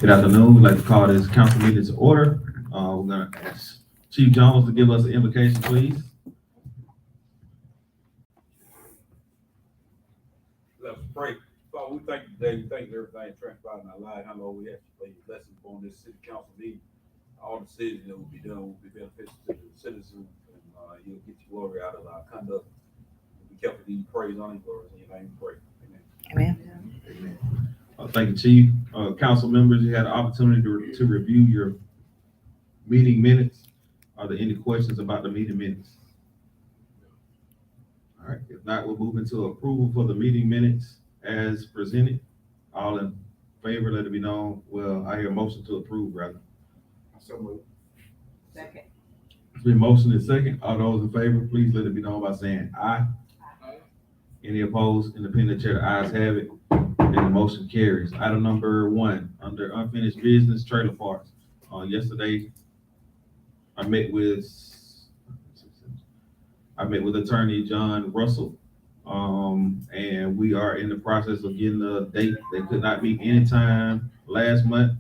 Good afternoon. We'd like to call this council meeting to order. We're gonna ask Chief Jones to give us an invocation, please. Let us pray. Father, we thank you today. We thank you for everything transpired in our life. How, Lord, we ask you for your blessings upon this city council meeting. All the decisions that will be done will be beneficial to the citizens, and you'll get your glory out of our conduct. We'll be careful to give you praise, honor, and glory. In your name we pray. Amen. Amen. Thank you, Chief. Council members, you had an opportunity to review your meeting minutes. Are there any questions about the meeting minutes? All right, if not, we'll move into approval for the meeting minutes as presented. All in favor, let it be known. Well, I hear a motion to approve, rather. So moved. Second. It's been motioned and second. All those in favor, please let it be known by saying aye. Aye. Any opposed? Independent chair, the ayes have it, and the motion carries. Item number 1, under unfinished business, trailer parks. Yesterday, I met with Attorney John Russell, and we are in the process of getting a date. They could not meet anytime last month,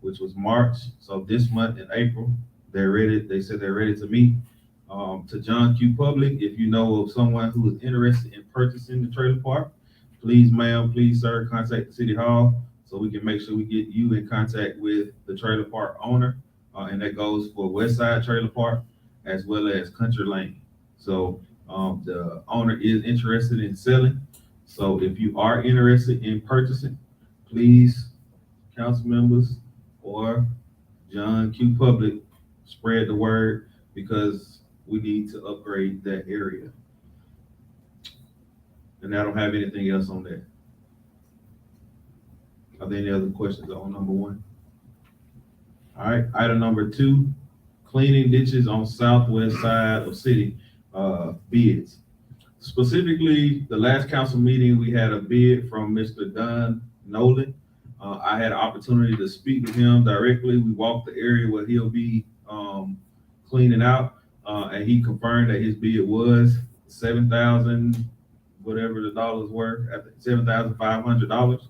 which was March. So this month in April, they're ready. They said they're ready to meet. To John Q. Public, if you know of someone who is interested in purchasing the trailer park, please, ma'am, please, sir, contact the city hall so we can make sure we get you in contact with the trailer park owner. And that goes for West Side Trailer Park as well as Country Lane. So the owner is interested in selling. So if you are interested in purchasing, please, council members or John Q. Public, spread the word because we need to upgrade that area. And I don't have anything else on that. Are there any other questions on number 1? All right, item number 2, cleaning ditches on southwest side of city, bids. Specifically, the last council meeting, we had a bid from Mr. Don Nolan. I had an opportunity to speak with him directly. We walked the area where he'll be cleaning out, and he confirmed that his bid was $7,000, whatever the dollars were, $7,500.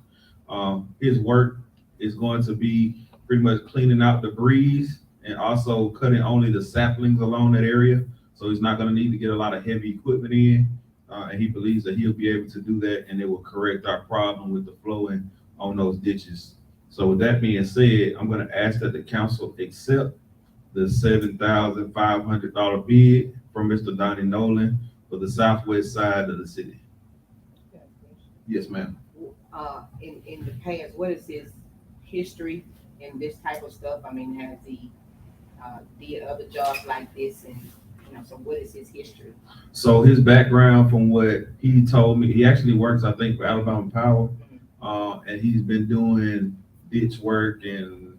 His work is going to be pretty much cleaning out debris and also cutting only the saplings along that area. So he's not going to need to get a lot of heavy equipment in, and he believes that he'll be able to do that, and it will correct our problem with the flowing on those ditches. So with that being said, I'm going to ask that the council accept the $7,500 bid from Mr. Donnie Nolan for the southwest side of the city. Yes, ma'am. In the past, what is his history in this type of stuff? I mean, has he did other jobs like this, and so what is his history? So his background, from what he told me, he actually works, I think, for Alabama Power, and he's been doing ditch work and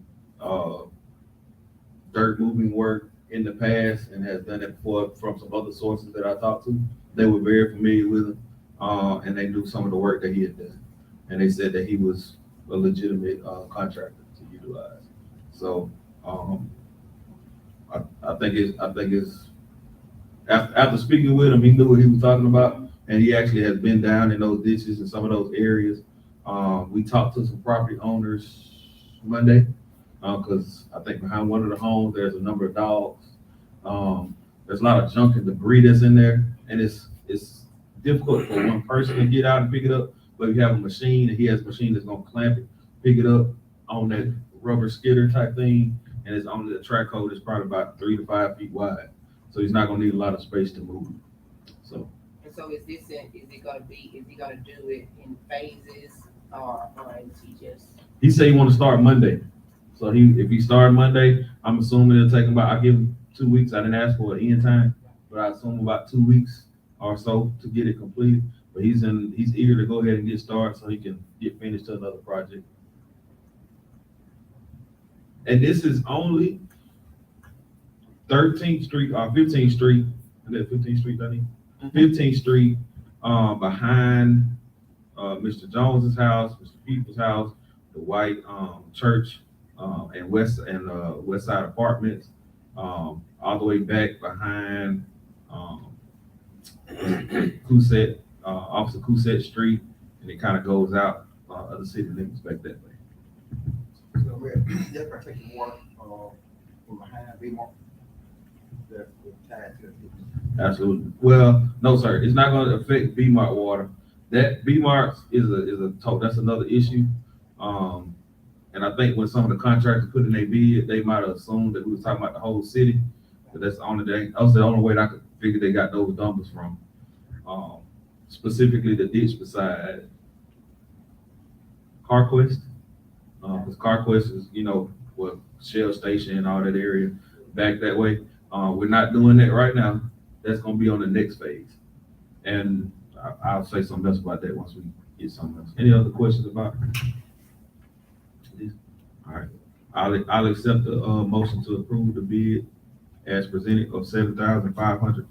dirt moving work in the past, and has done it before from some other sources that I talked to. They were very familiar with him, and they knew some of the work that he had done, and they said that he was a legitimate contractor to utilize. So I think it's after speaking with him, he knew what he was talking about, and he actually has been down in those ditches and some of those areas. We talked to some property owners Monday, because I think behind one of the homes there's a number of dogs. There's a lot of junk and debris that's in there, and it's difficult for one person to get out and pick it up. But if you have a machine, and he has a machine that's gonna clamp it, pick it up on that rubber skidder type thing, and it's only the track hole is probably about 3 to 5 feet wide. So he's not gonna need a lot of space to move. So. And so is he gonna do it in phases, or is he just? He said he want to start Monday. So if he started Monday, I'm assuming it'll take him I give him 2 weeks. I didn't ask for an end time, but I assume about 2 weeks or so to get it completed. But he's eager to go ahead and get started so he can get finished to another project. And this is only 13th Street or 15th Street. Is that 15th Street, Danny? 15th Street, behind Mr. Jones's house, Mr. Peoples' house, the white church, and West Side Apartments, all the way back behind Officer Cousette Street, and it kind of goes out of the city limits back that way. So, we're definitely taking water, from behind B-Mark. That's tied to it. Absolutely. Well, no, sir, it's not gonna affect B-Mart water. That B-Mart is that's another issue. And I think when some of the contractors put in their bid, they might have assumed that we was talking about the whole city. But that's the only thing, that was the only way that I could figure they got those numbers from. Specifically the ditch beside CarQuest. Because CarQuest is, what Shell Station and all that area back that way. We're not doing that right now. That's gonna be on the next phase. And I'll say something else about that once we get something else. Any other questions about this? All right, I'll accept the motion to approve the bid as presented of $7,500.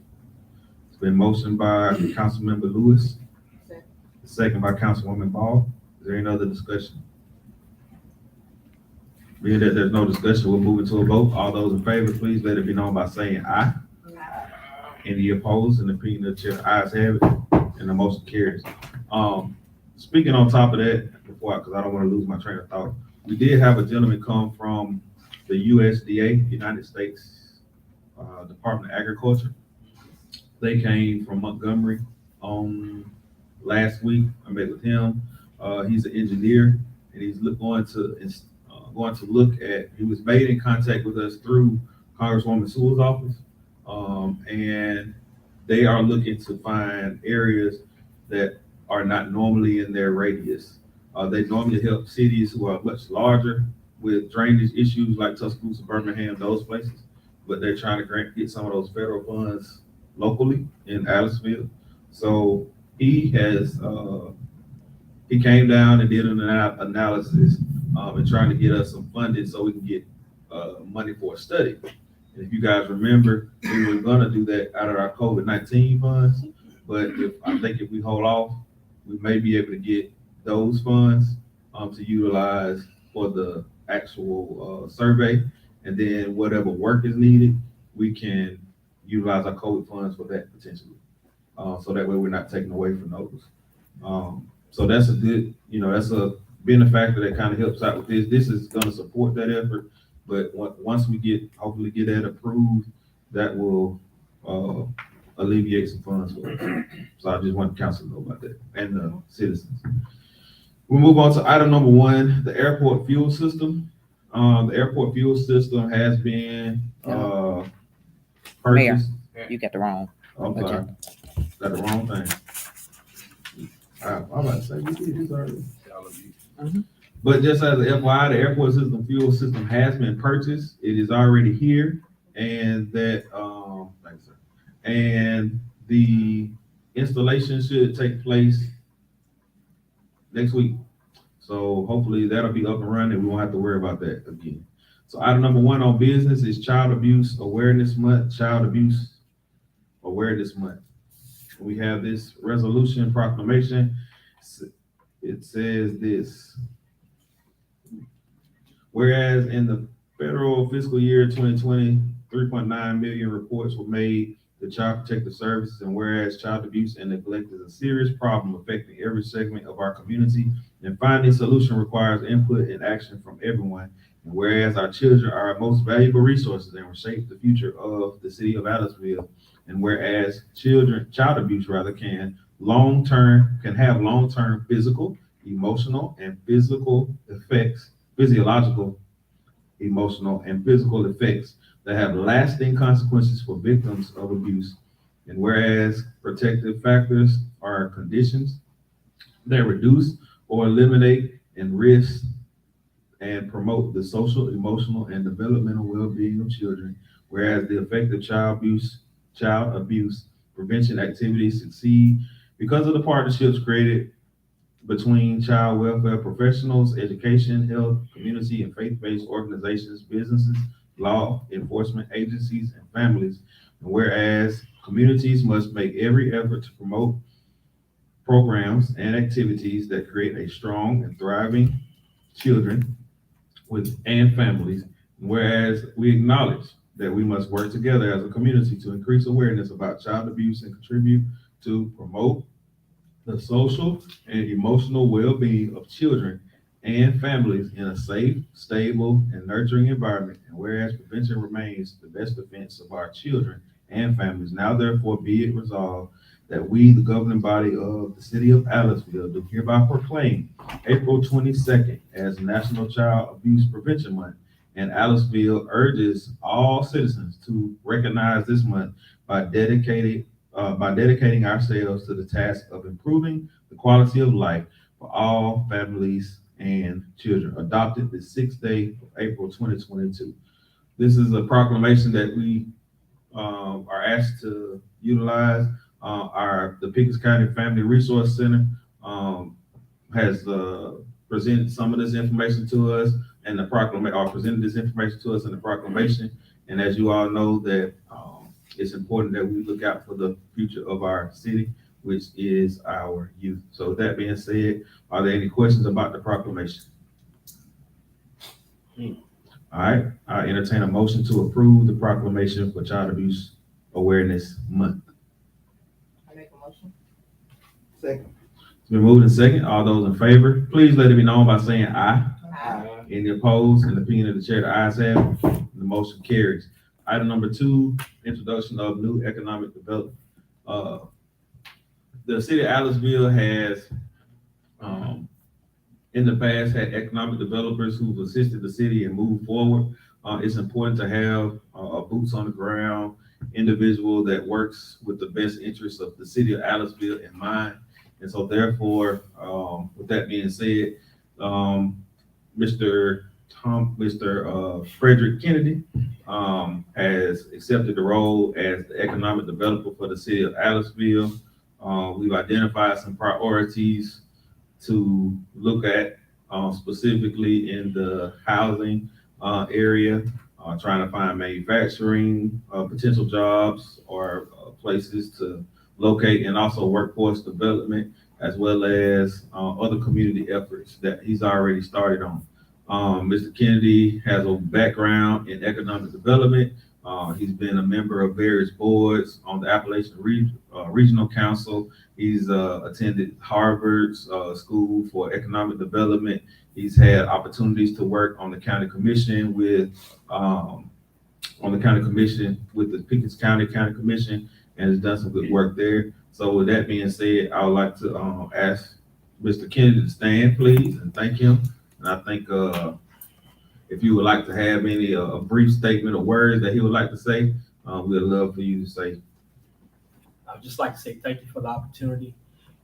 It's been motioned by Councilmember Lewis, second by Councilwoman Ball. Is there any other discussion? Being that there's no discussion, we'll move it to a vote. All those in favor, please let it be known by saying aye. Any opposed? In the opinion of the chair, ayes have it, and the motion carries. Speaking on top of that, because I don't want to lose my train of thought, we did have a gentleman come from the USDA, United States Department of Agriculture. They came from Montgomery on last week. I met with him. He's an engineer, and he's going to look at. He was made in contact with us through Congresswoman Sewell's office. And they are looking to find areas that are not normally in their radius. They normally help cities who are much larger with drainage issues like Tuscaloosa, Birmingham, those places. But they're trying to get some of those federal funds locally in Aliceville. So he came down and did an analysis and trying to get us some funding so we can get money for a study. And if you guys remember, we were gonna do that out of our COVID-19 funds, but I think if we hold off, we may be able to get those funds to utilize for the actual survey, and then whatever work is needed, we can utilize our COVID funds for that potentially. So that way we're not taking away from those. So that's a good, that's a benefactor that kind of helps out with this. This is gonna support that effort. But once we hopefully get that approved, that will alleviate some funds for us. So I just want the council to know about that and the citizens. We'll move on to item number 1, the airport fuel system. The airport fuel system has been purchased. Mayor, you got the wrong. I'm sorry, got the wrong thing. I'm about to say we did this already. But just as an FYI, the airport system fuel system has been purchased. It is already here, and that thanks, sir. And the installation should take place next week. So hopefully that'll be up and running. We won't have to worry about that again. So item number 1 on business is Child Abuse Awareness Month. Child Abuse Awareness Month. We have this resolution proclamation. It says this. Whereas in the federal fiscal year 2020, 3.9 million reports were made to Child Protective Services, and whereas child abuse and neglect is a serious problem affecting every segment of our community, and finding solution requires input and action from everyone, and whereas our children are our most valuable resources and will shape the future of the city of Aliceville, and whereas child abuse can have long-term physical, emotional, and physiological, emotional, and physical effects that have lasting consequences for victims of abuse. And whereas protective factors are conditions that reduce or eliminate and risk and promote the social, emotional, and developmental well-being of children, whereas the effective child abuse prevention activities succeed because of the partnerships created between child welfare professionals, education, health, community, and faith-based organizations, businesses, law enforcement agencies, and families. And whereas communities must make every effort to promote programs and activities that create a strong and thriving children and families. Whereas we acknowledge that we must work together as a community to increase awareness about child abuse and contribute to promote the social and emotional well-being of children and families in a safe, stable, and nurturing environment. And whereas prevention remains the best defense of our children and families, now therefore be it resolved that we, the governing body of the city of Aliceville, do hereby proclaim April 22nd as National Child Abuse Prevention Month. And Aliceville urges all citizens to recognize this month by dedicating ourselves to the task of improving the quality of life for all families and children. Adopted the 6th day of April 2022. This is a proclamation that we are asked to utilize. The Pickens County Family Resource Center has presented some of this information to us and the proclamation, or presented this information to us in the proclamation. And as you all know, that it's important that we look out for the future of our city, which is our youth. So with that being said, are there any questions about the proclamation? All right, I entertain a motion to approve the proclamation for Child Abuse Awareness Month. I make a motion. Second. It's been moved and second. All those in favor, please let it be known by saying aye. Aye. Any opposed? In the opinion of the chair, the ayes have it. The motion carries. Item number 2, introduction of new economic development. The city of Aliceville has, in the past, had economic developers who've assisted the city and moved forward. It's important to have a boots on the ground individual that works with the best interests of the city of Aliceville in mind. And so therefore, with that being said, Mr. Frederick Kennedy has accepted the role as the economic developer for the city of Aliceville. We've identified some priorities to look at specifically in the housing area, trying to find manufacturing potential jobs or places to locate, and also workforce development, as well as other community efforts that he's already started on. Mr. Kennedy has a background in economic development. He's been a member of various boards on the Appalachian Regional Council. He's attended Harvard's School for Economic Development. He's had opportunities to work on the county commission with the Pickens County Commission, and has done some good work there. So with that being said, I would like to ask Mr. Kennedy to stand, please, and thank him. And I think if you would like to have a brief statement or words that he would like to say, we'd love for you to say. I would just like to say thank you for the opportunity,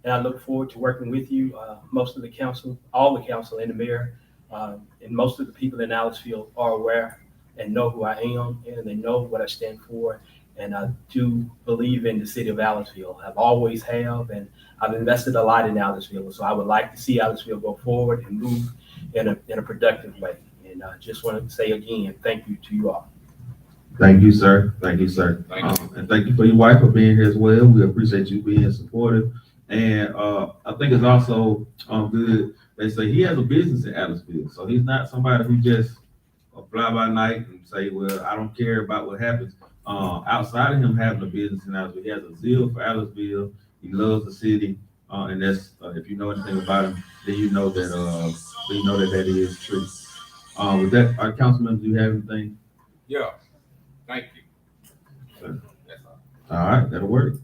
and I look forward to working with you. Most of the council, all the council and the mayor, and most of the people in Aliceville are aware and know who I am, and they know what I stand for. And I do believe in the city of Aliceville. I've always have, and I've invested a lot in Aliceville. So I would like to see Aliceville go forward and move in a productive way. And I just want to say again, thank you to you all. Thank you, sir. Thank you, sir. And thank you for your wife for being here as well. We appreciate you being supportive. And I think it's also good. They say he has a business in Aliceville. So he's not somebody who just fly by night and say, well, I don't care about what happens. Outside of him having a business in Aliceville, he has a zeal for Aliceville. He loves the city. And that's, if you know anything about him, then you know that that is true. With that, our councilman, do you have anything? Yeah, thank you. Sure. That's all. All right, that'll work.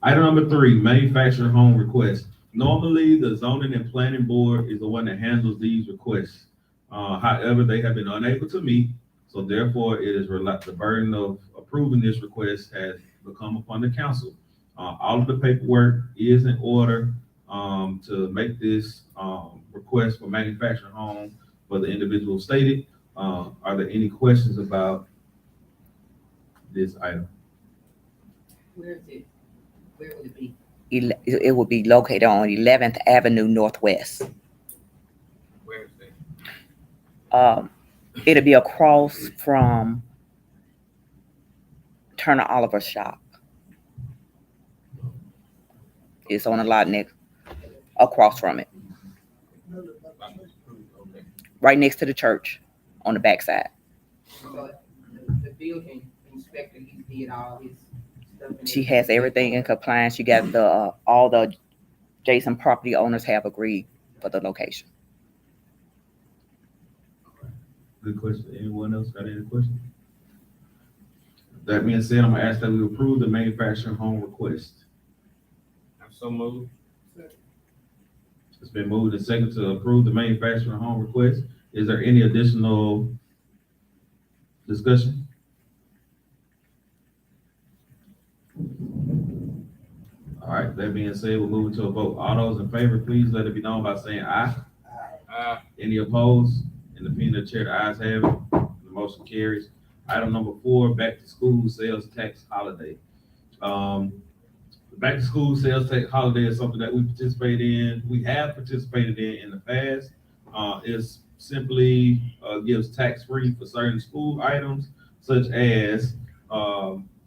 Item number 3, manufactured home requests. Normally, the zoning and planning board is the one that handles these requests. However, they have been unable to meet, so therefore it is the burden of approving this request has become upon the council. All of the paperwork is in order to make this request for manufactured home for the individual stated. Are there any questions about this item? Where is it? Where would it be? It will be located on 11th Avenue Northwest. Where is that? It'll be across from Turner Oliver's shop. It's on a lot next, across from it, Okay. right next to the church on the backside. So the building inspector, he did all his stuff. and She has everything in compliance. She got all the adjacent property owners have agreed for the location. Good question. Anyone else got any questions? That being said, I'm gonna ask that we approve the manufacturing home request. I'm so moved. It's been moved and second to approve the manufacturing home request. Is there any additional discussion? All right, that being said, we're moving to a vote. All those in favor, please let it be known by saying aye. Any opposed? In the opinion of the chair, the ayes have it. The motion carries. Item number 4, back to school sales tax holiday. The back to school sales tax holiday is something that we participate in. We have participated in the past. It's simply gives tax free for certain school items such as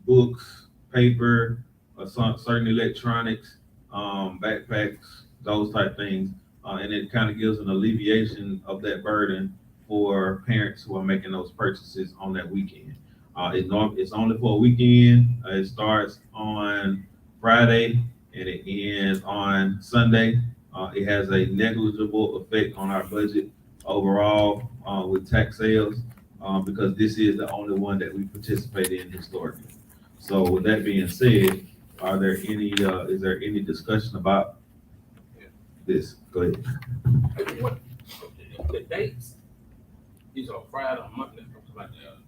books, paper, certain electronics, backpacks, those type things. And it kind of gives an alleviation of that burden for parents who are making those purchases on that weekend. It's only for a weekend. It starts on Friday and it ends on Sunday. It has a negligible effect on our budget overall with tax sales because this is the only one that we participate in historically. So with that being said, is there any discussion about this? Go ahead. Hey, what, the dates? These are Friday or Monday, something like that.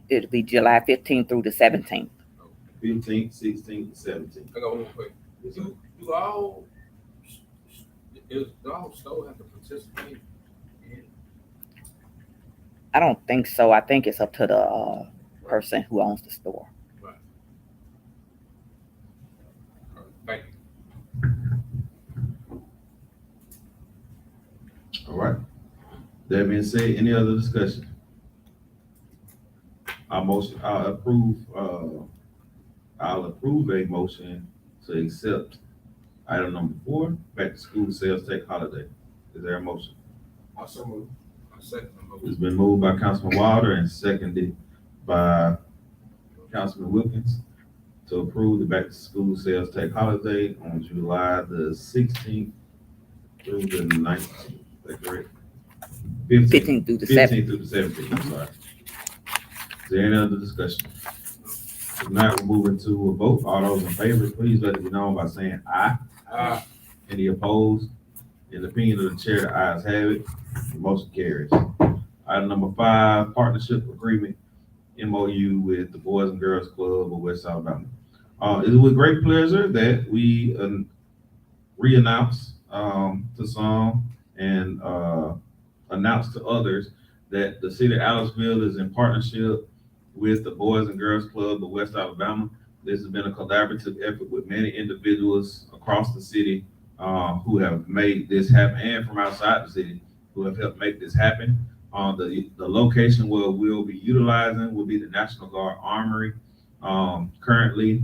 It'll be July 15th through the 17th. 15th, 16th, 17th. I got one more question. Do all stores have to participate in? I don't think so. I think it's up to the person who owns the store. Right. Thank you. All right. That being said, any other discussion? I'll approve a motion to accept item number 4, back to school sales tax holiday. Is there a motion? Also move. I second the It's motion. been moved by Councilman Wilder and seconded by Councilman Wilkins to approve the back to school sales tax holiday on July the 16th through the 19th. Is that correct? 15th through the 15th through the 17th, I'm sorry. Is there any other discussion? If not, we're moving to a vote. All those in favor, please let it be known by saying aye. Aye. Any opposed? In the opinion of the chair, the ayes have it. The motion carries. Item number 5, partnership agreement, MOU with the Boys and Girls Club of West Alabama. It is with great pleasure that we re-announce to some and announce to others that the city of Aliceville is in partnership with the Boys and Girls Club of West Alabama. This has been a collaborative effort with many individuals across the city who have made this happen, and from outside the city who have helped make this happen. The location where we'll be utilizing will be the National Guard Armory. Currently,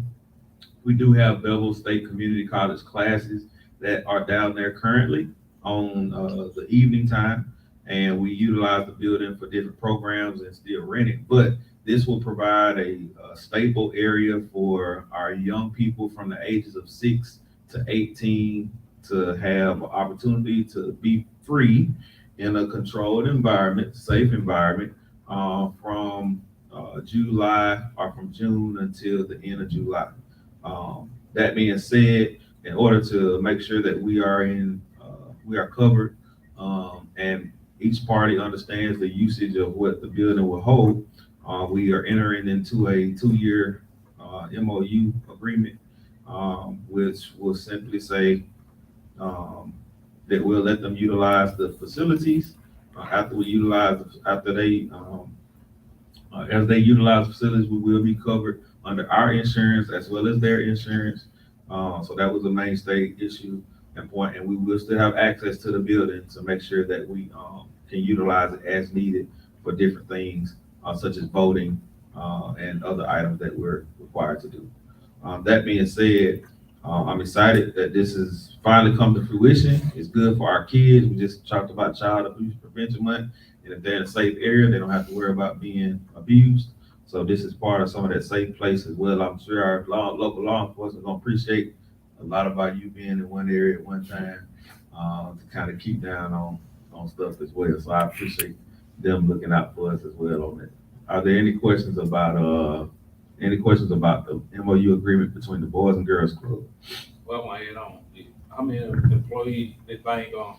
we do have Bevel State Community College classes that are down there currently on the evening time, and we utilize the building for different programs and still rent it. But this will provide a stable area for our young people from the ages of 6 to 18 to have an opportunity to be free in a controlled environment, safe environment, from July or from June until the end of July. That being said, in order to make sure that we are covered, and each party understands the usage of what the building will hold, we are entering into a 2-year MOU agreement, which will simply say that we'll let them utilize the facilities as they utilize the facilities. We will be covered under our insurance as well as their insurance. So that was a mainstay issue and point, and we will still have access to the building to make sure that we can utilize it as needed for different things, such as voting and other items that we're required to do. That being said, I'm excited that this has finally come to fruition. It's good for our kids. We just talked about Child Abuse Prevention Month, and if they're in a safe area, they don't have to worry about being abused. So this is part of some of that safe place as well. I'm sure our local law enforcement gonna appreciate a lot about you being in one area at one time to kind of keep down on stuff as well. So I appreciate them looking out for us as well on that. Are there any questions about the MOU agreement between the Boys and Girls Club? Well, my head on. How many employees this thing gonna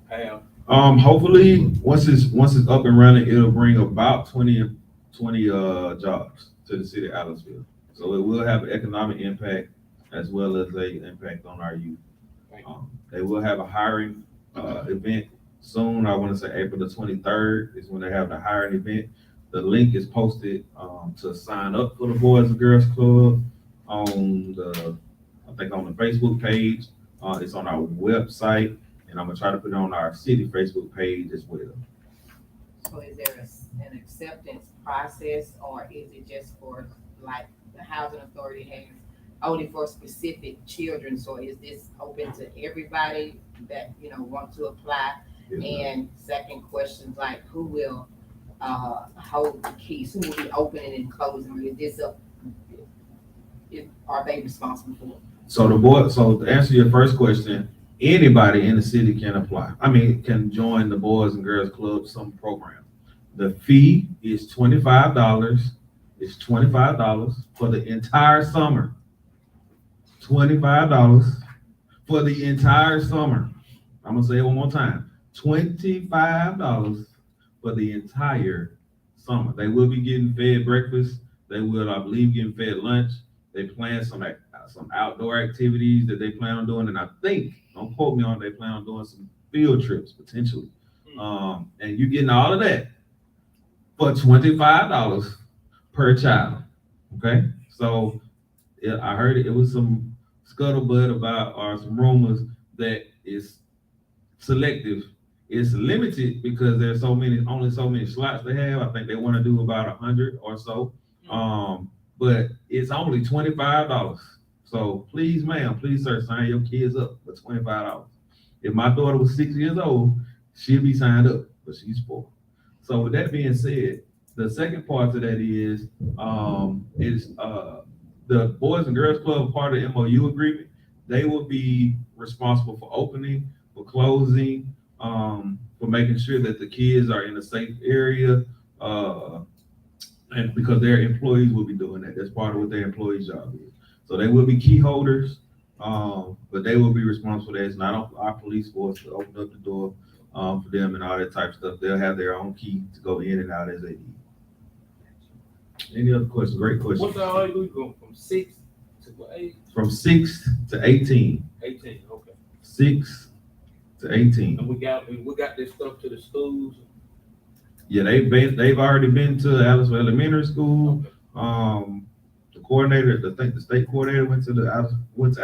have? Hopefully, once it's up and running, it'll bring about 20 jobs to the city of Allentown. So it will have an economic impact as well as a impact on our youth. They will have a hiring event soon. I want to say April the 23rd is when they have the hiring event. The link is posted to sign up for the Boys and Girls Club on the Facebook page. It's on our website, and I'm gonna try to put it on our city Facebook page as well. So is there an acceptance process, or is it just for, like, the housing authority has only for specific children? So is this open to everybody that, want to apply? And second question, like, who will hold the keys? Who will be opening and closing? Is this are they responsible for it? So to answer your first question, anybody in the city can apply. Can join the Boys and Girls Club summer program. The fee is $25. It's $25 for the entire summer. $25 for the entire summer. I'm gonna say it one more time. $25 for the entire summer. They will be getting fed breakfast. They will, I believe, getting fed lunch. They plan some outdoor activities that they plan on doing, and I think, don't quote me on, they plan on doing some field trips potentially. And you're getting all of that for $25 per child. Okay, so I heard it was some scuttlebutt about, or some rumors that it's selective. It's limited because there's only so many slots they have. I think they want to do about 100 or so. But it's only $25. So please, ma'am, please, sir, sign your kids up for $25. If my daughter was 6 years old, she'd be signed up, but she's 4. So with that being said, the second part to that is the Boys and Girls Club part of the MOU agreement. They will be responsible for opening, for closing, for making sure that the kids are in a safe area, and because their employees will be doing that. That's part of what their employees' job is. So they will be key holders, but they will be responsible for that. It's not our police force to open up the door for them and all that type of stuff. They'll have their own key to go in and out as they need. Any other questions? Great question. What's our age? We go from 6 to what age? From 6 to 18. 18, okay. 6 to 18. And we got this stuff to the schools. Yeah, they've already been to Allentown Elementary School. The coordinator, I think the state coordinator went to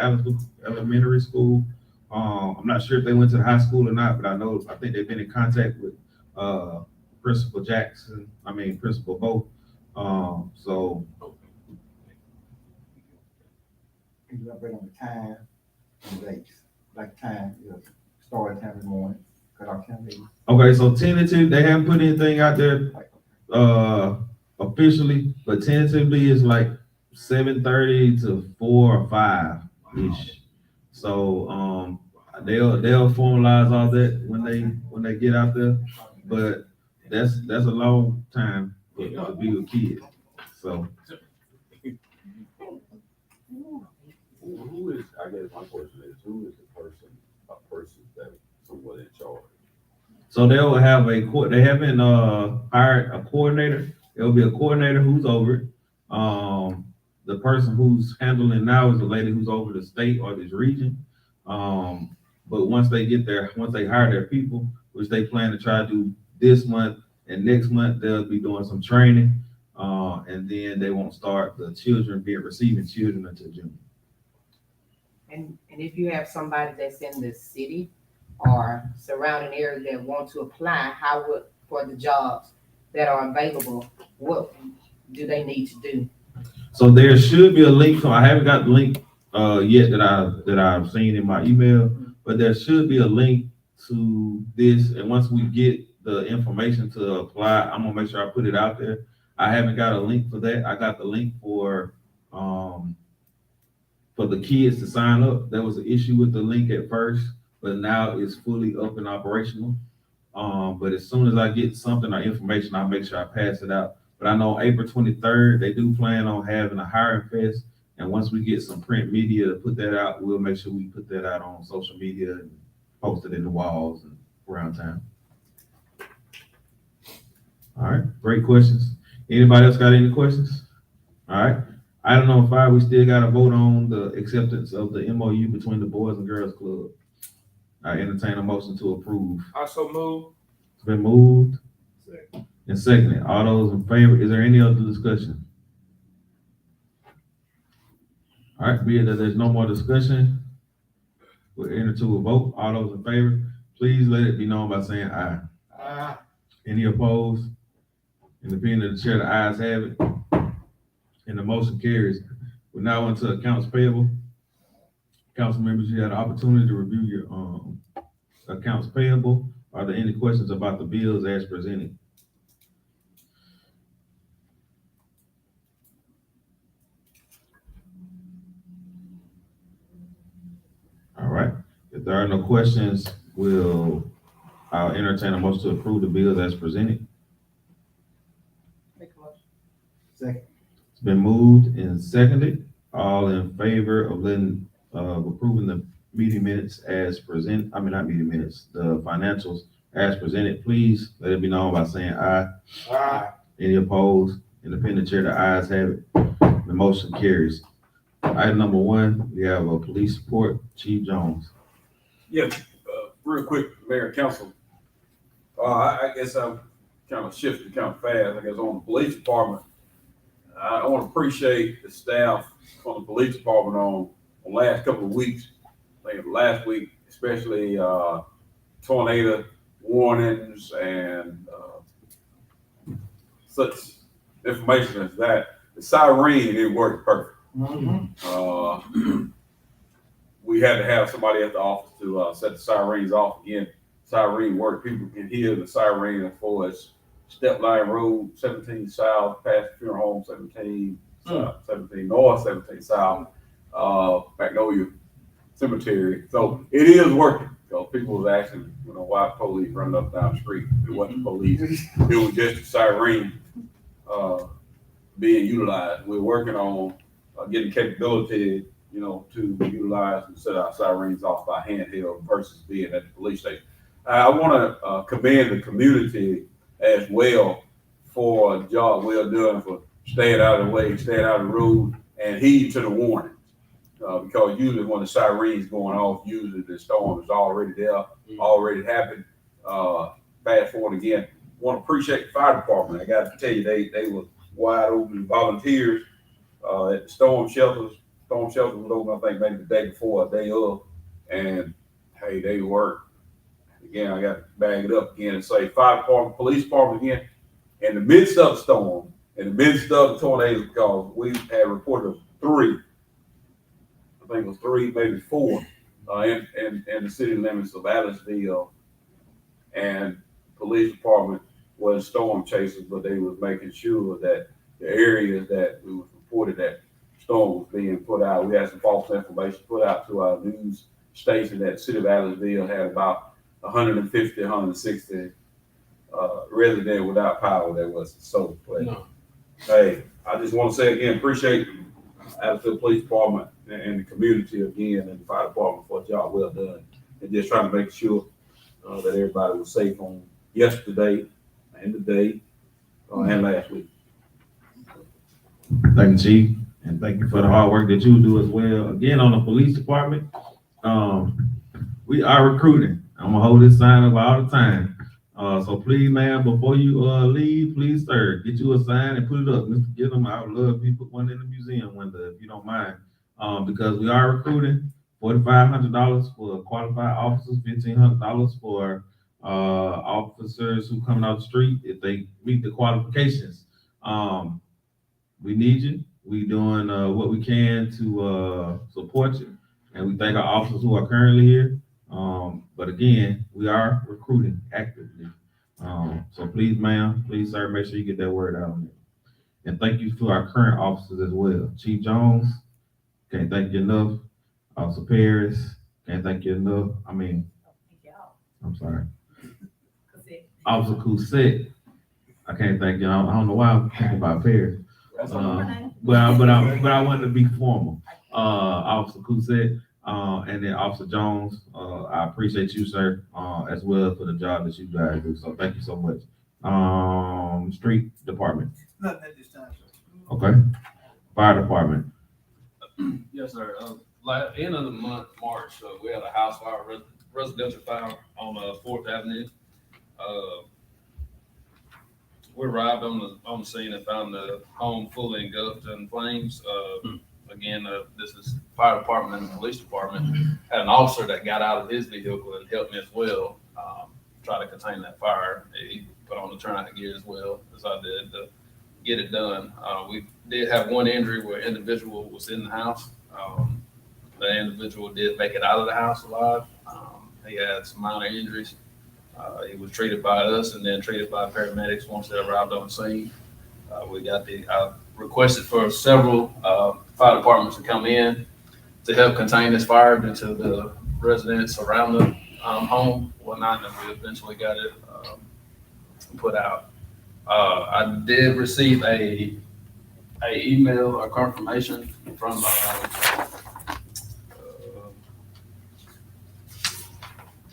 Allentown Elementary School. I'm not sure if they went to the high school or not, but I think they've been in contact with Principal Principal Bo. So You elaborate on the time and dates, like time, start time in the morning, cut off time. okay, so tentative, they haven't put anything out there officially, but tentatively it's like 7:30 to 4 or 5 ish. So they'll formalize all that when they get out there, but that's a long time to be with kids. So Who is, I guess my question is, who is a person that someone in charge? So they will have they haven't hired a coordinator. There'll be a coordinator who's over it. The person who's handling now is a lady who's over the state or this region. But once they hire their people, which they plan to try to do this month and next month, they'll be doing some training. And then they won't start receiving children until June. And if you have somebody that's in the city or surrounding area that want to apply, for the jobs that are available, what do they need to do? So there should be a link. So I haven't got the link yet that I've seen in my email, but there should be a link to this. And once we get the information to apply, I'm gonna make sure I put it out there. I haven't got a link for that. I got the link for the kids to sign up. There was an issue with the link at first, but now it's fully up and operational. But as soon as I get something or information, I'll make sure I pass it out. But I know April 23rd, they do plan on having a hiring fest. And once we get some print media to put that out, we'll make sure we put that out on social media and post it in the walls and around town. All right, great questions. Anybody else got any questions? All right, item number 5, we still got to vote on the acceptance of the MOU between the Boys and Girls Club. I entertain a motion to approve. I so move. It's been moved and seconded. All those in favor, is there any other discussion? All right, be it that there's no more discussion, we'll enter to a vote. All those in favor, please let it be known by saying aye. Aye. Any opposed? In the opinion of the chair, the ayes have it. And the motion carries. We're now into accounts payable. Council members, you had an opportunity to review your accounts payable. Are there any questions about the bills as presented? All right, if there are no questions, I'll entertain a motion to approve the bills as presented. Make a motion. Second. It's been moved and seconded. All in favor of approving the meeting minutes as present, not meeting minutes, the financials as presented, please let it be known by saying aye. Aye. Any opposed? Independent chair, the ayes have it. The motion carries. Item number 1, we have a police report. Chief Jones. Yeah, real quick, Mayor and Council. I guess I'm kind of shifting kind of fast. I guess on the police department, I want to appreciate the staff on the police department on the last couple of weeks. I think last week, especially tornado warnings and such information as that. The siren, it worked perfect. We had to have somebody at the office to set the sirens off again. Siren work, people can hear the siren as far as Step Line Road, 17 South, past Funeral Home, 17 North, 17 South, Magnolia Cemetery. So it is working. So people was asking, why police running up down the street? It wasn't police. It was just a siren being utilized. We're working on getting capability, to utilize and set our sirens off by handheld versus being at the police station. I want to commend the community as well for a job well done for staying out of the way, staying out of the road, and heed to the warnings. Because usually when the siren's going off, usually the storm is already there, already happened. Fast forward again. Want to appreciate the fire department. I got to tell you, they were wide open volunteers at the storm shelters. Storm shelter was open, I think, maybe the day before, a day of, and hey, they worked. Again, I got to bag it up again and say fire department, police department again, in the midst of the storm, in the midst of the tornadoes, because we had reported 3, I think it was 3, maybe 4, in the city limits of Allisville, and police department was storm chasers, but they was making sure that the areas that we was reported that storm was being put out, we had some false information put out to our news station that the city of Allisville had about 150, 160 residents without power that was so. But No. hey, I just want to say again, appreciate Allisville Police Department and the community again and the fire department for a job well done. And just trying to make sure that everybody was safe on yesterday and today and last week. Thank you, Chief, and thank you for the hard work that you do as well. Again, on the police department, we are recruiting. I'm gonna hold this sign up all the time. So please, man, before you leave, please, sir, get you a sign and put it up. Mr. Gillum, I would love if you put one in the museum window, if you don't mind. Because we are recruiting $4,500 for qualified officers, $1,500 for officers who coming out the street if they meet the qualifications. We need you. We doing what we can to support you, and we thank our officers who are currently here. But again, we are recruiting actively. So please, ma'am, please, sir, make sure you get that word out on it. And thank you to our current officers as well. Chief Jones, can't thank you enough. Officer Paris, can't thank you enough. Thank y'all. I'm sorry. Cause Officer Cousett. I can't think, I don't know why I'm thinking about Paris. But I wanted to be formal. Officer Cousett, and then Officer Jones, I appreciate you, sir, as well for the job that you guys do. So thank you so much. Street Department, Nothing at this time, sir. okay? Fire Department, Yes, sir. End of the month, March, we had a house fire, residential fire on, Fourth Avenue. We arrived on the scene and found the home fully engulfed in flames. Again, this is fire department and police department. Had an officer that got out of his vehicle and helped me as well, try to contain that fire. He put on the turnout gear as well as I did to get it done. We did have one injury where an individual was in the house. The individual did make it out of the house alive. He had some minor injuries. He was treated by us and then treated by paramedics once they arrived on the scene. I requested for several fire departments to come in to help contain this fire due to the residents around the home, whatnot, and we eventually got it put out. I did receive a email or confirmation from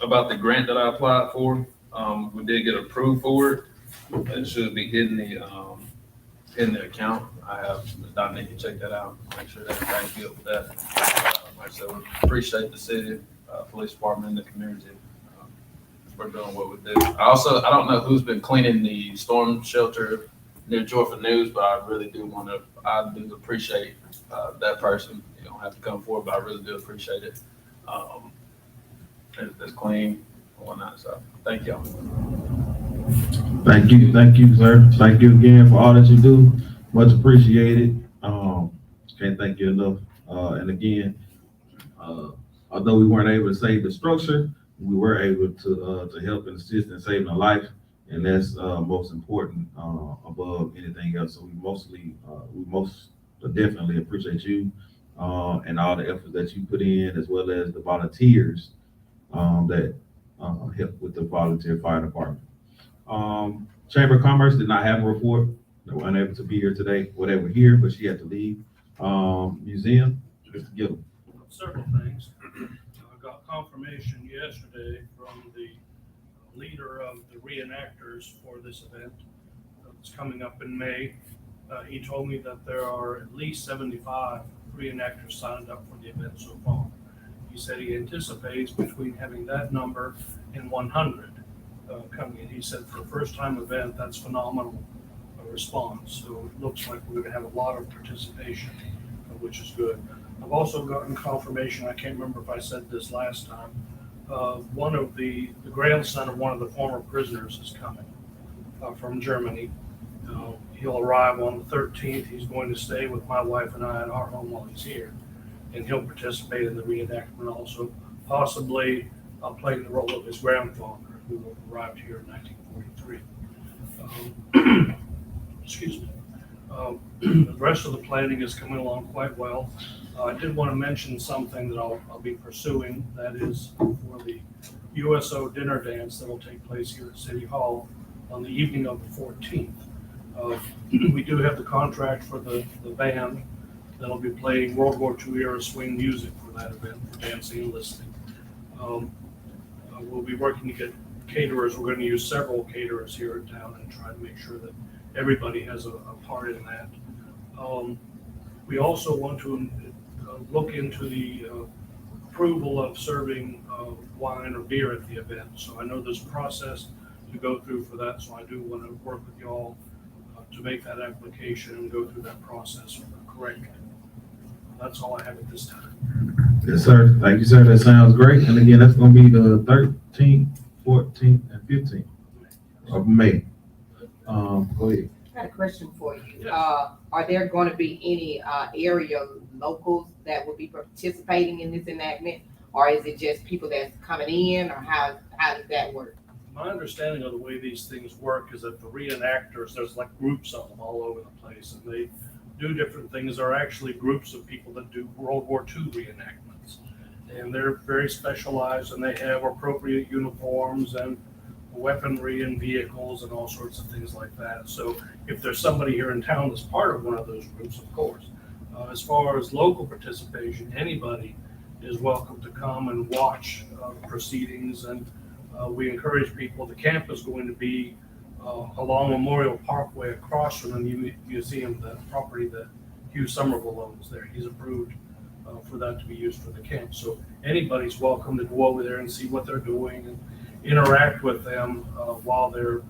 about the grant that I applied for. We did get approved for it. It should be hitting the account. I have Don need to check that out, make sure that everything's good with that. Like I said, we appreciate the city, police department, and the community. We're doing what we do. I don't know who's been cleaning the storm shelter near Joyful News, but I really do appreciate that person. You don't have to come forward, but I really do appreciate it. It's clean and whatnot, so thank y'all. thank you, sir. Thank you again for all that you do. Much appreciated. Can't thank you enough. And again, although we weren't able to save the structure, we were able to help and assist in saving a life, and that's most important above anything else. So we most definitely appreciate you and all the effort that you put in, as well as the volunteers that help with the volunteer fire department. Chamber of Commerce did not have a report. They were unable to be here today. Well, they were here, but she had to leave. Museum, Mr. Gillum. Several things. I got confirmation yesterday from the leader of the reenactors for this event. It's coming up in May. He told me that there are at least 75 reenactors signed up for the event so far. He said he anticipates between having that number and 100 coming in. He said for a first-time event, that's phenomenal response. So it looks like we're going to have a lot of participation, which is good. I've also gotten confirmation, I can't remember if I said this last time, one of the grandson of one of the former prisoners is coming from Germany. He'll arrive on the 13th. He's going to stay with my wife and I at our home while he's here. And he'll participate in the reenactment also, possibly playing the role of his grandfather, who arrived here in 1943. Excuse me. The rest of the planning is coming along quite well. I did want to mention something that I'll be pursuing. That is for the USO dinner dance that will take place here at City Hall on the evening of the 14th. We do have the contract for the band that'll be playing World War II era swing music for that event, for dancing and listening. We'll be working to get caterers. We're going to use several caterers here in town and try to make sure that everybody has a part in that. We also want to look into the approval of serving wine or beer at the event. So I know there's a process to go through for that, so I do want to work with y'all to make that application and go through that process correctly. That's all I have at this time. Yes, sir. Thank you, sir. That sounds great. And again, that's going to be the 13th, 14th, and 15th of May. Go ahead. I got a question for you. Are there going to be any area locals that will be participating in this enactment? Or is it just people that's coming in, or how does that work? My understanding of the way these things work is that the reenactors, there's like groups of them all over the place, and they do different things. There are actually groups of people that do World War II reenactments, and they're very specialized, and they have appropriate uniforms and weaponry and vehicles and all sorts of things like that. So if there's somebody here in town that's part of one of those groups, of course. As far as local participation, anybody is welcome to come and watch proceedings, and we encourage people. The camp is going to be along Memorial Parkway across from the museum, the property that Hugh Somerville owns there. He's approved for that to be used for the camp. So anybody's welcome to go over there and see what they're doing and interact with them while they're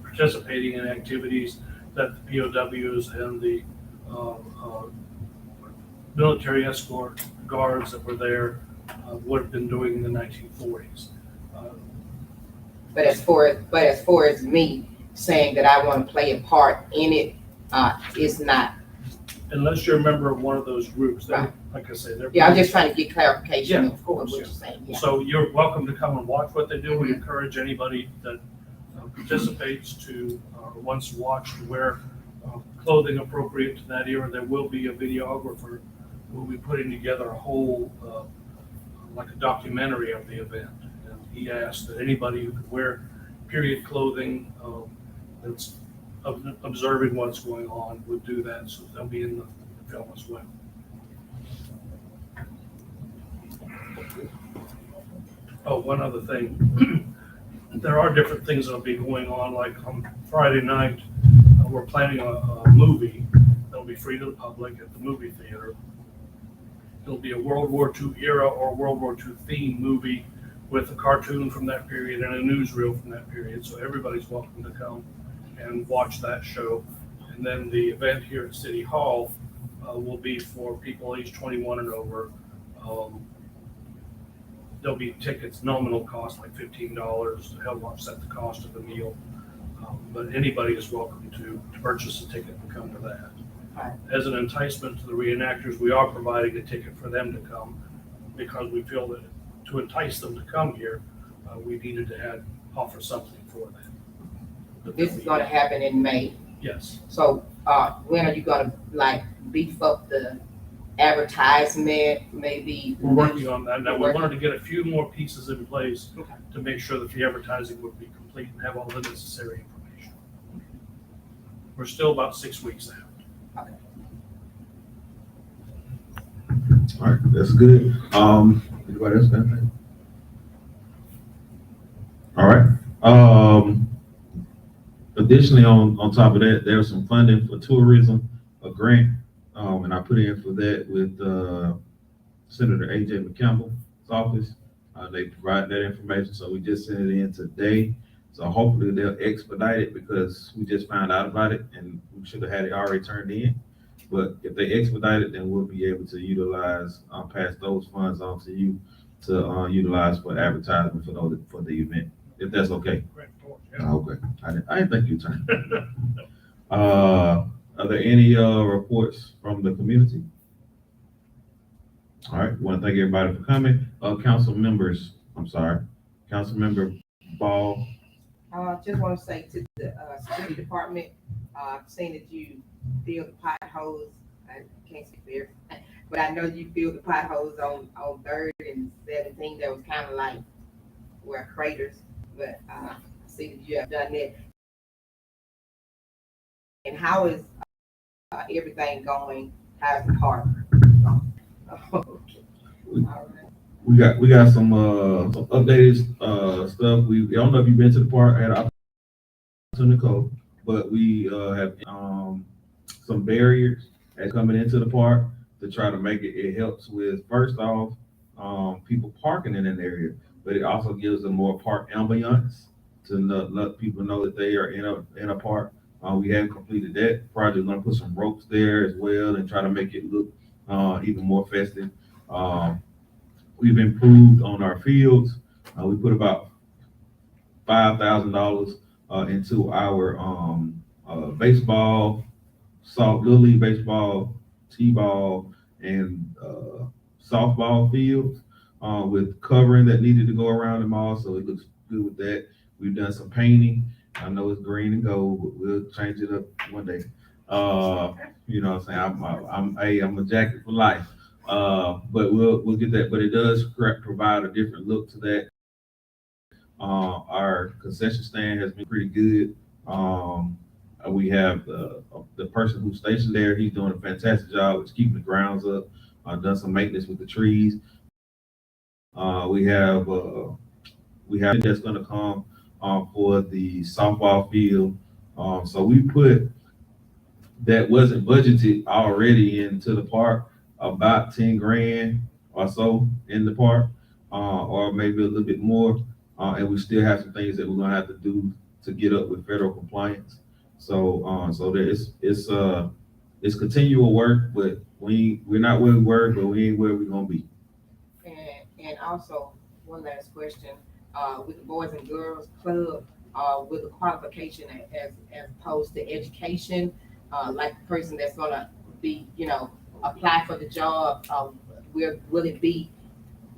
participating in activities that the POWs and the military escort guards that were there would have been doing in the 1940s. But as far as me saying that I want to play a part in it, it's not. Unless you're a member of one of those groups, Right. like I say, they're. Yeah, I'm just trying to get clarification Yeah, of of course, what yeah. you're saying. Yeah. So you're welcome to come and watch what they do. We Mhm. encourage anybody that participates to, wants to watch, to wear clothing appropriate to that era. There will be a videographer who will be putting together a whole, like a documentary of the event. And he asked that anybody who could wear period clothing that's observing what's going on would do that. So they'll be in the film as well. Oh, one other thing. There are different things that'll be going on, like on Friday night, we're planning a movie that'll be free to the public at the movie theater. It'll be a World War II era or World War II theme movie with a cartoon from that period and a newsreel from that period. So everybody's welcome to come and watch that show. And then the event here at City Hall will be for people aged 21 and over. There'll be tickets, nominal cost like $15 to help offset the cost of the meal. But anybody is welcome to purchase a ticket and come to that. Right. As an enticement to the reenactors, we are providing a ticket for them to come because we feel that to entice them to come here, we needed to offer something for them. This is going to happen in May. Yes. So when are you going to like beef up the advertisement? Maybe We're working on that. Now, we wanted to get a few more pieces in place Okay. to make sure that the advertising would be complete and have all the necessary information. We're still about 6 weeks out. All right, that's good. Anybody else got anything? All right. Additionally, on top of that, there's some funding for tourism, a grant, and I put in for that with Senator A.J. McCampbell's office. They provide that information, so we just sent it in today. So hopefully they'll expedite it because we just found out about it and we should have had it already turned in. But if they expedite it, then we'll be able to utilize, pass those funds on to you to utilize for advertisement for the event, if that's okay. Great, yeah. Okay, I didn't think you turned. Are there any reports from the community? All right, want to thank everybody for coming. Council members, Councilmember Ball. Just want to say to the security department, I've seen that you filled the potholes. I can't speak for everything, but I know you filled the potholes on 3rd and 17th. That was kind of like were craters, but I see that you have done that. And how is everything going? How's the park going? Okay. All right. We got some updated stuff. I don't know if you've been to the park at Nicole, but we have some barriers as coming into the park to try to make it. It helps with, first off, people parking in an area, but it also gives them more park ambiance to let people know that they are in a park. We haven't completed that project. We're gonna put some ropes there as well and try to make it look even more festive. We've improved on our fields. We put about $5,000 into our baseball, little league baseball, t-ball, and softball fields with covering that needed to go around them all. So it looks good with that. We've done some painting. I know it's green and gold, but we'll change it up one day. You know what I'm saying? I'm a jacket for life. But we'll get that. But it does provide a different look to that. Our concession stand has been pretty good. We have the person who's stationed there. He's doing a fantastic job with keeping the grounds up. Done some maintenance with the trees. We have that's going to come for the softball field. So we put that wasn't budgeted already into the park, about 10 grand or so in the park, or maybe a little bit more. And we still have some things that we're gonna have to do to get up with federal compliance. So there it's continual work, but we're not where we were, but we ain't where we're gonna be. And also, one last question, with the Boys and Girls Club, with the qualification as opposed to education, like the person that's gonna be, apply for the job, will it be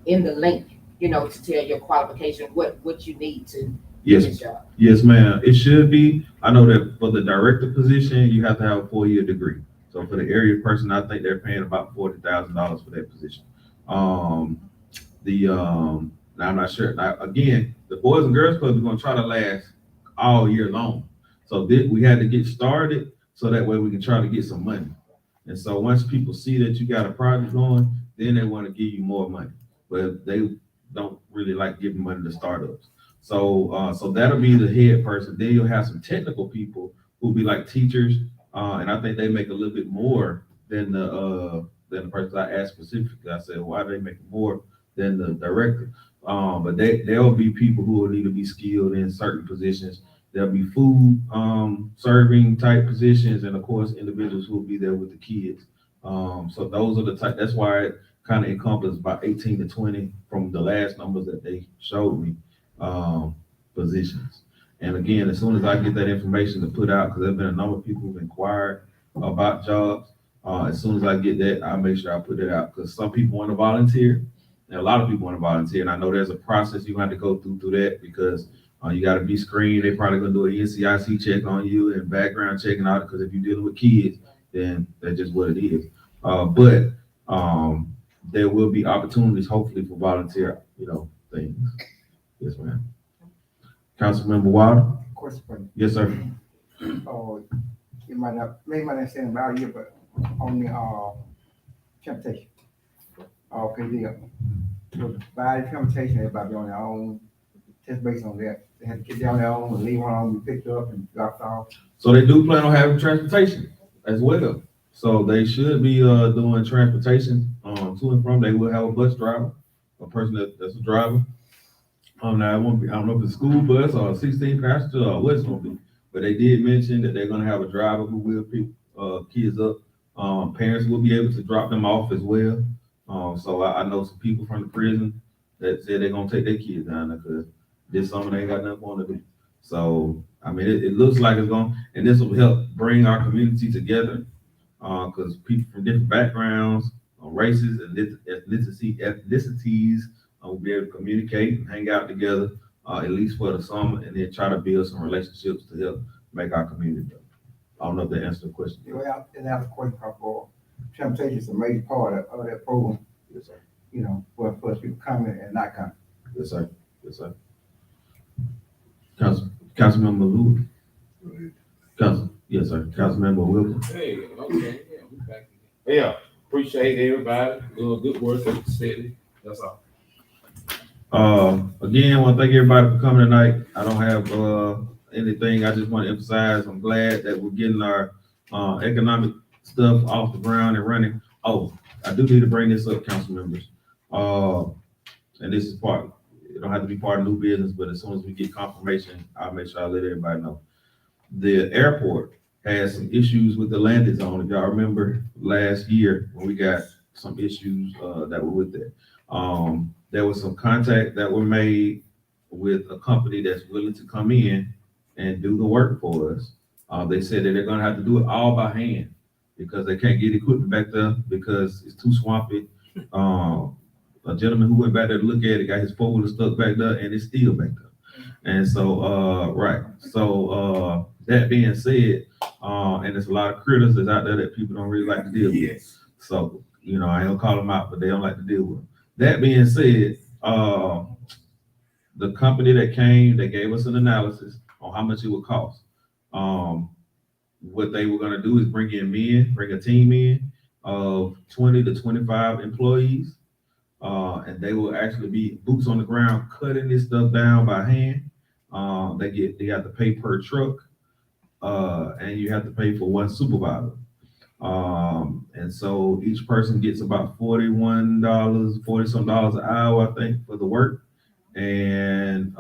in the link, to tell your qualification, what you need to do Yes, this job? yes, ma'am. It should be. I know that for the director position, you have to have a 4-year degree. So for the area person, I think they're paying about $40,000 for that position. Now I'm not sure. Now again, the Boys and Girls Club is going to try to last all year long. So we had to get started so that way we can try to get some money. And so once people see that you got a project going, then they want to give you more money. But they don't really like giving money to startups. So that'll be the head person. Then you'll have some technical people who'll be like teachers, and I think they make a little bit more than the person I asked specifically. I said, why do they make more than the director? But there'll be people who will need to be skilled in certain positions. There'll be food serving type positions, and of course, individuals who will be there with the kids. So those are the type. That's why it kind of encompasses about 18 to 20 from the last numbers that they showed me. Positions. And again, as soon as I get that information to put out, because there's been a number of people who've inquired about jobs, as soon as I get that, I'll make sure I put it out, because some people want to volunteer, and a lot of people want to volunteer, and I know there's a process you have to go through that, because you got to be screened. They're probably going to do an NCIC check on you and background checking out, because if you're dealing with kids, then that's just what it is. But there will be opportunities, hopefully, for volunteer, things. Yes, ma'am. Councilmember Wilder? Question for you. Yes, sir. You might not say about you, but on the, transportation. With by the transportation, everybody on their own, just based on that. They had to get down their own and leave one on, be picked up and dropped off. So they do plan on having transportation as well. So they should be doing transportation to and from. They will have a bus driver, a person that's a driver. Now it won't be, I don't know if it's a school bus or a 16 passenger or what it's gonna be, but they did mention that they're gonna have a driver who will pick kids up. Parents will be able to drop them off as well. So I know some people from the prison that said they're gonna take their kids down there, because this summer they ain't got nothing for them to do. So I mean, it looks like it's going, and this will help bring our community together, because people from different backgrounds, races, and ethnicities will be able to communicate and hang out together, at least for the summer, and then try to build some relationships to help make our community better. I don't know if that answers the question. Well, and that's a question for transportation is a major part of that program. Yes, sir. For people coming and not coming. Yes, sir. Yes, sir. Councilmember Lewis. Yes, sir. Councilmember Wilson. Hey, okay, yeah, we back again. Yeah, appreciate everybody doing good work at the city. That's all. Again, I want to thank everybody for coming tonight. I don't have anything. I just want to emphasize, I'm glad that we're getting our economic stuff off the ground and running. Oh, I do need to bring this up, council members. And this is part, it don't have to be part of new business, but as soon as we get confirmation, I'll make sure I let everybody know. The airport has some issues with the landing zone. If y'all remember last year when we got some issues that were with that. There was some contact that were made with a company that's willing to come in and do the work for us. They said that they're gonna have to do it all by hand because they can't get equipment back there because it's too swampy. A gentleman who went back there to look at it got his four-wheeler stuck back there and it's still back there. And so, right. So, that being said, and there's a lot of critters that's out there that people don't really like to deal with. Yes. So, I ain't gonna call them out, but they don't like to deal with them. That being said, the company that came, they gave us an analysis on how much it would cost. What they were gonna do is bring a team in of 20 to 25 employees. And they will actually be boots on the ground, cutting this stuff down by hand. They have to pay per truck, and you have to pay for one supervisor. And so each person gets about $41, 40 some dollars an hour, I think, for the work. And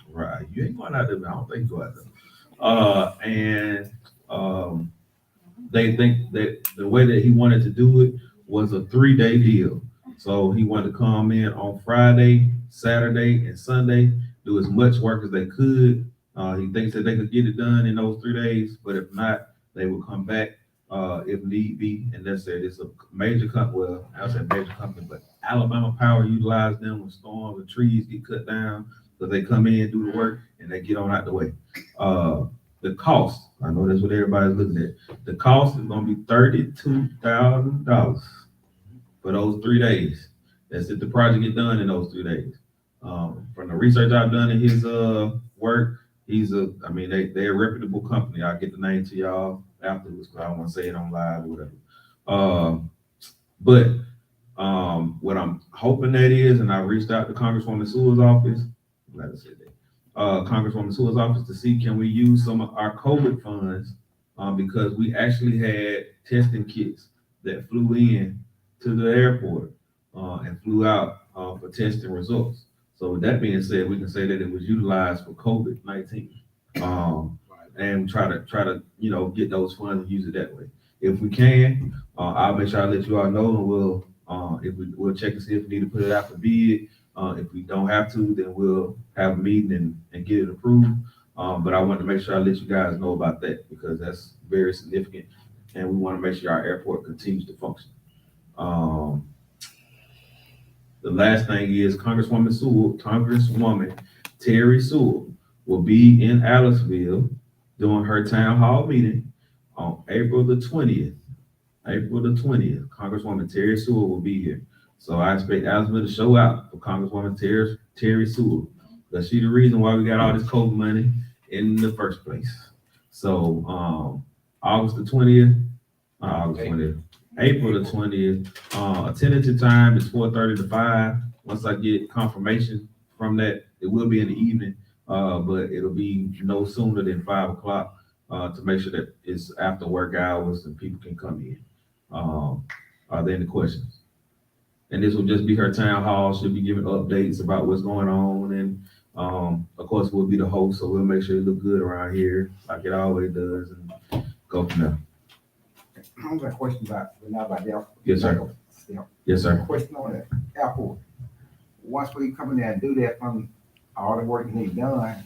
right, you ain't going out there, man. I don't think you go out there. They think that the way that he wanted to do it was a 3-day deal. So he wanted to come in on Friday, Saturday, and Sunday, do as much work as they could. He thinks that they could get it done in those 3 days, but if not, they will come back if need be. And that's it. It's a major company. Well, I say major company, but Alabama Power utilized them when storms and trees get cut down, because they come in, do the work, and they get on out the way. The cost, I know that's what everybody's looking at. The cost is going to be $32,000 for those 3 days. That's if the project get done in those 3 days. From the research I've done in his work, they're a reputable company. I'll get the name to y'all afterwards, because I don't want to say it on live or whatever. But what I'm hoping that is, and I reached out to Congresswoman Sewell's office, glad I said that. Congresswoman Sewell's office, to see can we use some of our COVID funds, because we actually had testing kits that flew in to the airport and flew out for testing results. So with that being said, we can say that it was utilized for COVID-19, and try to get those funds and use it that way. If we can, I'll make sure I let you all know, and we'll check and see if we need to put it out for bid. If we don't have to, then we'll have a meeting and get it approved. But I want to make sure I let you guys know about that, because that's very significant, and we want to make sure our airport continues to function. The last thing is Congresswoman Terry Sewell will be in Aliceville during her town hall meeting on April the 20th. Congresswoman Terry Sewell will be here. So I expect Aliceville to show out for Congresswoman Terry Sewell, because she's the reason why we got all this COVID money in the first place. So April the 20th, tentative time is 4:30 to 5. Once I get confirmation from that, it will be in the evening, but it'll be no sooner than 5 o'clock to make sure that it's after work hours and people can come in. Are there any questions? And this will just be her town hall. She'll be giving updates about what's going on. And of course, we'll be the host, so we'll make sure it look good around here, like it always does, and go from there. I got a question about the airport. Yes, sir. Yes, sir. Question on the airport. Once we come in there and do that, from all the work that needs done,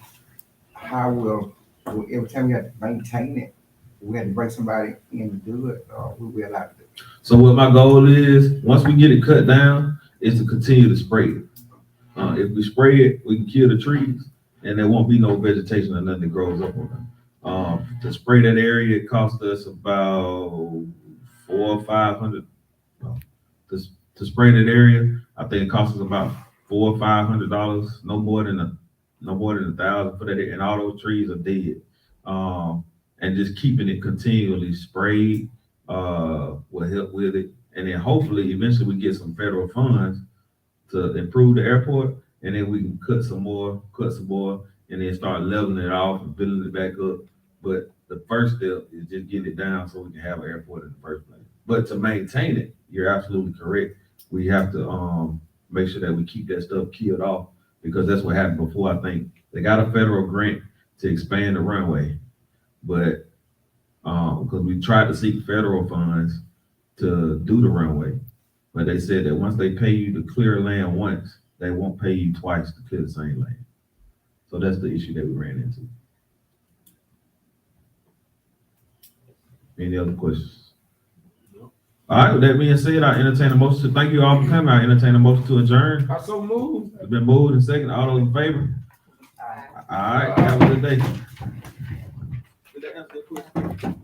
how will every time we have to maintain it, we have to bring somebody in to do it, or will we allow to do it? So what my goal is, once we get it cut down, is to continue to spray it. If we spray it, we can kill the trees, and there won't be no vegetation or nothing that grows up on them. To spray that area, it cost us about $400 or $500. To spray that area, I think it cost us about $400 or $500. No more than $1,000 for that, and all those trees are dead. And just keeping it continually sprayed will help with it. And then hopefully, eventually, we get some federal funds to improve the airport, and then we can cut some more, and then start leveling it off and building it back up. But the first step is just getting it down so we can have an airport in the first place. But to maintain it, you're absolutely correct. We have to make sure that we keep that stuff killed off, because that's what happened before. I think they got a federal grant to expand the runway, but because we tried to seek federal funds to do the runway, but they said that once they pay you to clear land once, they won't pay you twice to clear the same land. So that's the issue that we ran into. Any other questions? No. All right, with that being said, I entertain a motion to thank you all for coming. I entertain a motion to adjourn. I so moved. It's been moved and second. All those in favor? All right, have a good day.